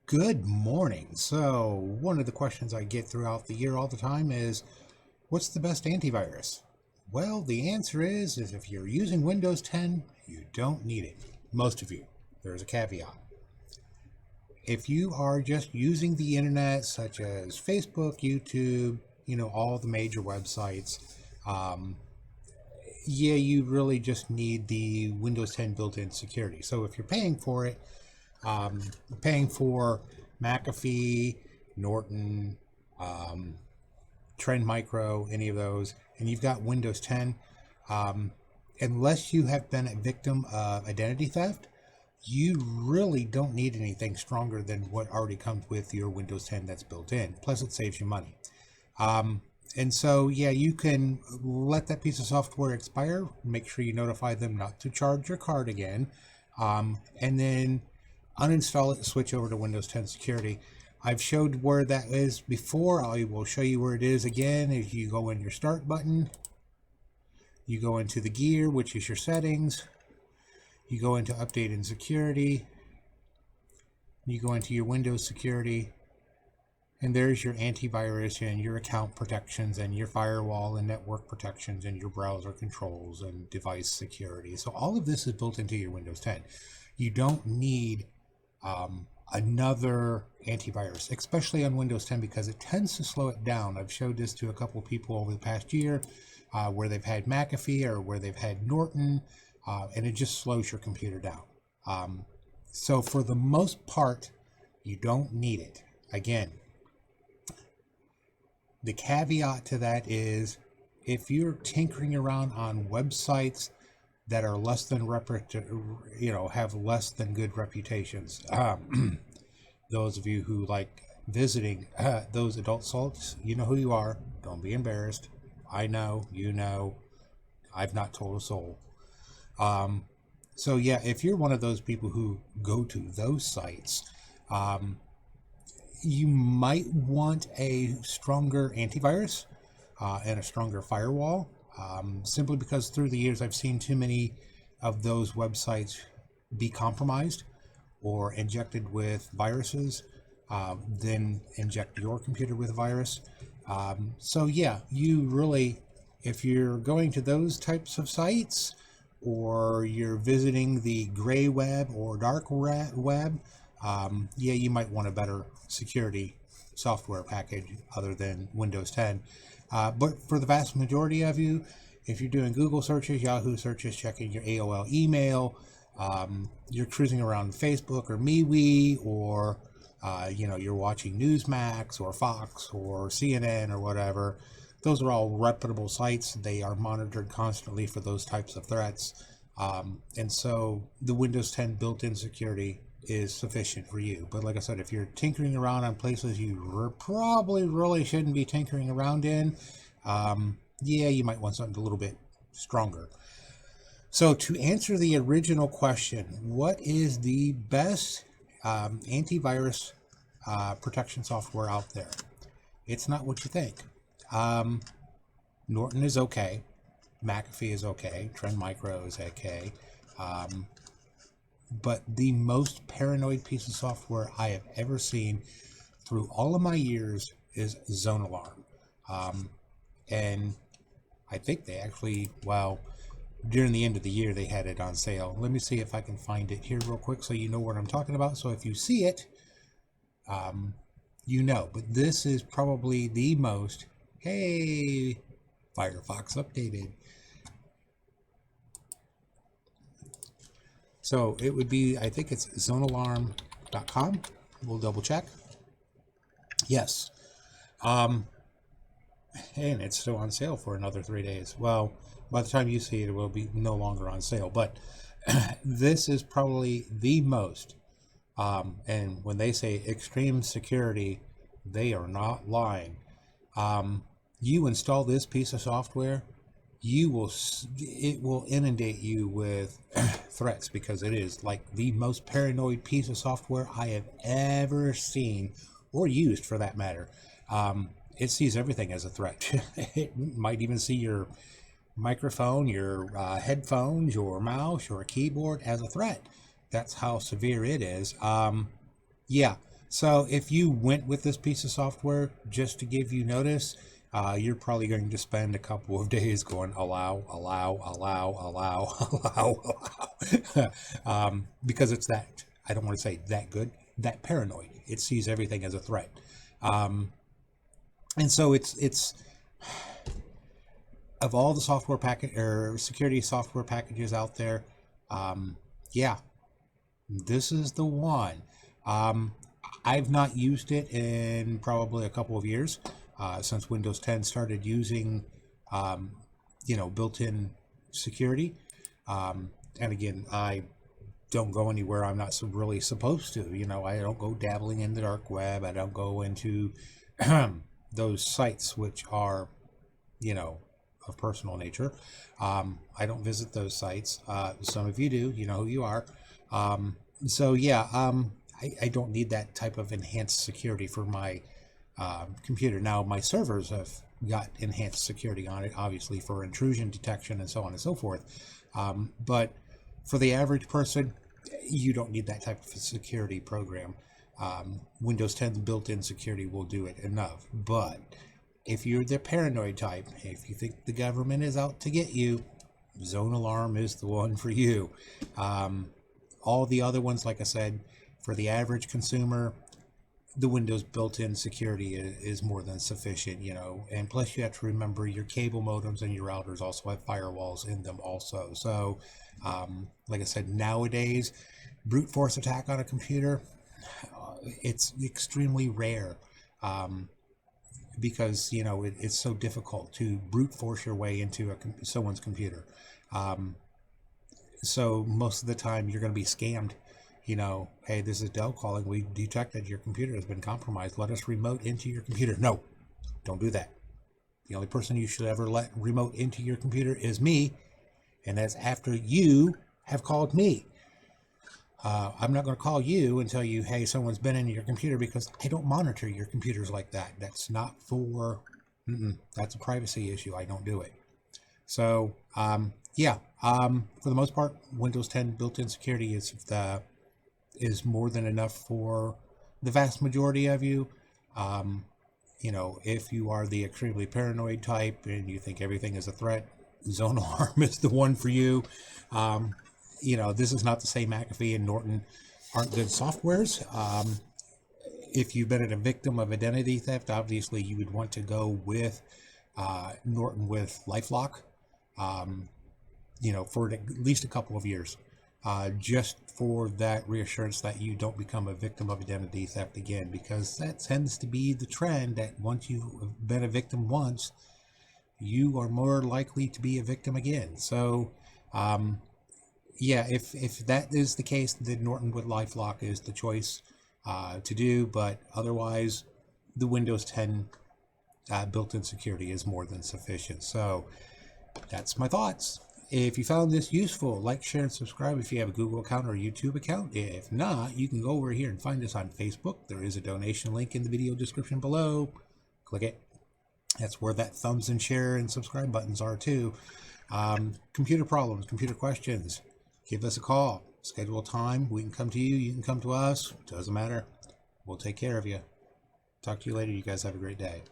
Good morning. So, one of the questions I get throughout the year all the time is, what's the best antivirus? Well, the answer is if you're using Windows 10, you don't need it. Most of you. There's a caveat. If you are just using the internet, such as Facebook, YouTube, all the major websites, um, yeah, you really just need the Windows 10 built-in security. So if you're paying for it, paying for McAfee, Norton, um, Trend Micro, any of those, and you've got Windows 10, um, unless you have been a victim of identity theft, you really don't need anything stronger than what already comes with your Windows 10 that's built in. Plus, it saves you money. Um, and so, yeah, you can let that piece of software expire. Make sure you notify them not to charge your card again. And then uninstall it, switch over to Windows 10 Security. I've showed where that is before. I will show you where it is again. If you go in your Start button, you go into the gear, which is your settings. You go into Update and Security. You go into your Windows Security. And there's your antivirus and your account protections and your firewall and network protections and your browser controls and device security. So all of this is built into your Windows 10. You don't need another antivirus, especially on Windows 10, because it tends to slow it down. I've showed this to a couple of people over the past year where they've had McAfee or where they've had Norton, and it just slows your computer down. So for the most part, you don't need it. Again, the caveat to that is if you're tinkering around on websites that are less than have less than good reputations. Those of you who like visiting those adult sites, you know who you are. Don't be embarrassed. I know, you know. I've not told a soul. So yeah, if you're one of those people who go to those sites, you might want a stronger antivirus and a stronger firewall. Simply because through the years I've seen too many of those websites be compromised or injected with viruses, then inject your computer with a virus. So yeah, you really, if you're going to those types of sites or you're visiting the gray web or dark web, yeah, you might want a better security software package other than Windows 10. But for the vast majority of you, if you're doing Google searches, Yahoo searches, checking your AOL email, you're cruising around Facebook or MeWe, or you're watching Newsmax or Fox or CNN or whatever. Those are all reputable sites. They are monitored constantly for those types of threats. And so the Windows 10 built-in security is sufficient for you. But like I said, if you're tinkering around on places you probably really shouldn't be tinkering around in, yeah, you might want something a little bit stronger. So to answer the original question, what is the best antivirus protection software out there? It's not what you think. Norton is okay. McAfee is okay. Trend Micro is okay. But the most paranoid piece of software I have ever seen through all of my years is Zone Alarm. And I think they actually, well, during the end of the year, they had it on sale. Let me see if I can find it here real quick so you know what I'm talking about. So if you see it, you know. But this is probably the most, hey, Firefox updated. So it would be, I think it's zonealarm.com. We'll double check. Yes. And it's still on sale for another 3 days. Well, by the time you see it, it will be no longer on sale. But this is probably the most, and when they say extreme security, they are not lying. You install this piece of software, it will inundate you with threats, because it is like the most paranoid piece of software I have ever seen, or used for that matter. It sees everything as a threat. It might even see your microphone, your headphones, your mouse, your keyboard as a threat. That's how severe it is. Yeah. So if you went with this piece of software just to give you notice, you're probably going to spend a couple of days going allow, allow, allow, allow, allow, allow, because it's that, I don't want to say that good, that paranoid. It sees everything as a threat. And so it's of all the software package or security software packages out there, yeah, this is the one. I've not used it in probably a couple of years, since Windows 10 started using, built-in security. And again, I don't go anywhere I'm not really supposed to. I don't go dabbling in the dark web. I don't go into those sites which are, of personal nature. I don't visit those sites. Some of you do. You know who you are. So yeah, I don't need that type of enhanced security for my computer. Now, my servers have got enhanced security on it, obviously for intrusion detection and so on and so forth. But for the average person, you don't need that type of security program. Windows 10's built-in security will do it enough. But if you're the paranoid type, if you think the government is out to get you, Zone Alarm is the one for you. All the other ones, like I said, for the average consumer, the Windows built-in security is more than sufficient, and plus you have to remember your cable modems and your routers also have firewalls in them also. So, like I said, nowadays, brute force attack on a computer, it's extremely rare. Because it's so difficult to brute force your way into someone's computer. So most of the time you're going to be scammed. Hey, this is Dell calling. We detected your computer has been compromised. Let us remote into your computer. No, don't do that. The only person you should ever let remote into your computer is me, and that's after you have called me. I'm not going to call you and tell you, hey, someone's been in your computer, because I don't monitor your computers like that. That's not for, that's a privacy issue. I don't do it. So, yeah, for the most part, Windows 10 built-in security is more than enough for the vast majority of you. If you are the extremely paranoid type and you think everything is a threat, Zone Alarm is the one for you. This is not to say McAfee and Norton aren't good softwares. If you've been a victim of identity theft, obviously you would want to go with Norton with LifeLock, for at least a couple of years, just for that reassurance that you don't become a victim of identity theft again, because that tends to be the trend, that once you've been a victim once, you are more likely to be a victim again. So, yeah, if that is the case, then Norton with LifeLock is the choice to do. But otherwise, the Windows 10 built-in security is more than sufficient. So that's my thoughts. If you found this useful, like, share, and subscribe if you have a Google account or a YouTube account. If not, you can go over here and find us on Facebook. There is a donation link in the video description below. Click it. That's where that thumbs and share and subscribe buttons are too. Computer problems, computer questions, give us a call. Schedule a time. We can come to you. You can come to us. Doesn't matter. We'll take care of you. Talk to you later. You guys have a great day.